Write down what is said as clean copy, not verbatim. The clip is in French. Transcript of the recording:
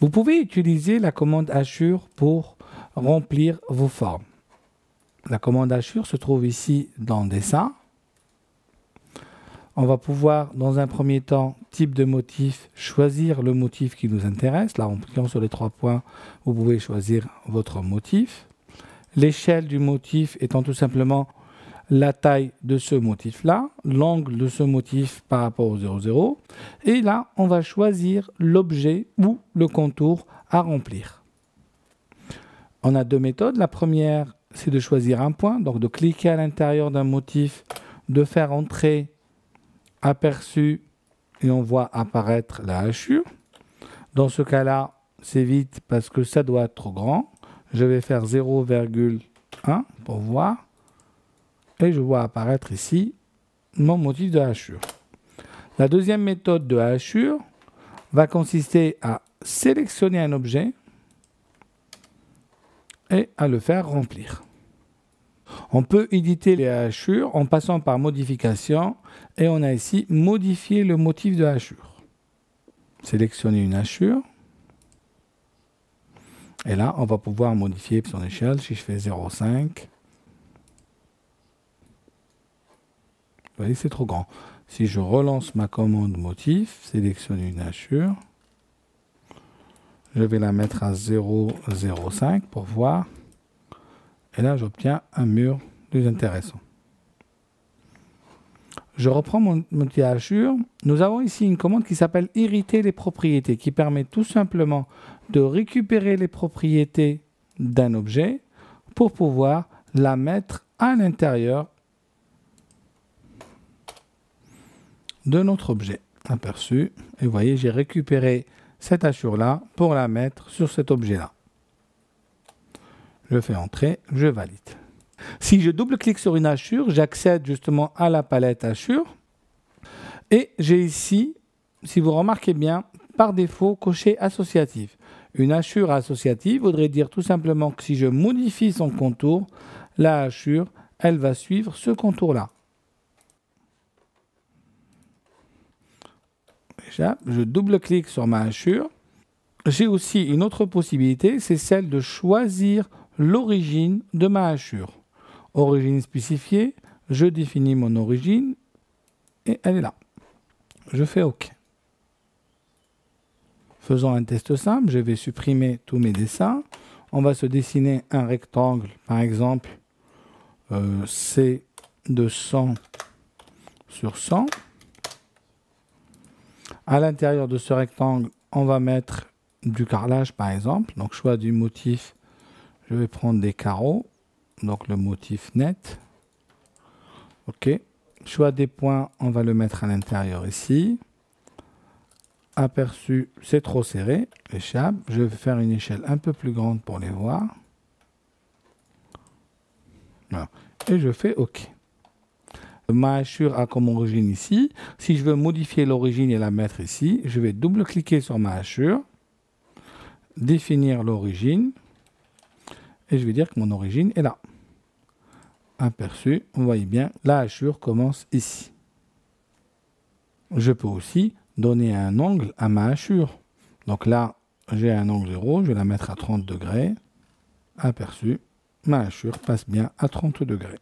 Vous pouvez utiliser la commande hachure pour remplir vos formes. La commande hachure se trouve ici dans Dessin. On va pouvoir, dans un premier temps, type de motif, choisir le motif qui nous intéresse. Là, en cliquant sur les 3 points, vous pouvez choisir votre motif. L'échelle du motif étant tout simplement la taille de ce motif-là, l'angle de ce motif par rapport au 0,0. Et là, on va choisir l'objet ou le contour à remplir. On a 2 méthodes. La première, c'est de choisir un point, donc de cliquer à l'intérieur d'un motif, de faire entrer aperçu et on voit apparaître la hachure. Dans ce cas-là, c'est vite parce que ça doit être trop grand. Je vais faire 0,1 pour voir. Et je vois apparaître ici mon motif de hachure. La deuxième méthode de hachure va consister à sélectionner un objet et à le faire remplir. On peut éditer les hachures en passant par modification et on a ici modifier le motif de hachure. Sélectionner une hachure. Et là, on va pouvoir modifier son échelle. Si je fais 0,5, vous voyez, c'est trop grand. Si je relance ma commande motif, sélectionner une hachure, je vais la mettre à 0,05 pour voir. Et là, j'obtiens un mur plus intéressant. Je reprends mon outil hachure. Nous avons ici une commande qui s'appelle hériter les propriétés, qui permet tout simplement de récupérer les propriétés d'un objet pour pouvoir la mettre à l'intérieur de notre objet. Aperçu. Et vous voyez, j'ai récupéré cette hachure-là pour la mettre sur cet objet-là. Je fais entrer, je valide. Si je double-clique sur une hachure, j'accède justement à la palette hachure. Et j'ai ici, si vous remarquez bien, par défaut, coché associatif. Une hachure associative voudrait dire tout simplement que si je modifie son contour, la hachure, elle va suivre ce contour-là. Je double-clique sur ma hachure. J'ai aussi une autre possibilité, c'est celle de choisir l'origine de ma hachure. Origine spécifiée, je définis mon origine et elle est là. Je fais OK. Faisons un test simple, je vais supprimer tous mes dessins. On va se dessiner un rectangle, par exemple, c'est de 100 sur 100. À l'intérieur de ce rectangle, on va mettre du carrelage, par exemple. Donc, choix du motif, je vais prendre des carreaux. Donc, le motif net. OK. Choix des points, on va le mettre à l'intérieur ici. Aperçu, c'est trop serré. Échappe. Je vais faire une échelle un peu plus grande pour les voir. Voilà. Et je fais OK. Ma hachure a comme origine ici. Si je veux modifier l'origine et la mettre ici, je vais double-cliquer sur ma hachure, définir l'origine, et je vais dire que mon origine est là. Aperçu, vous voyez bien, la hachure commence ici. Je peux aussi donner un angle à ma hachure. Donc là, j'ai un angle 0, je vais la mettre à 30 degrés. Aperçu, ma hachure passe bien à 30 degrés.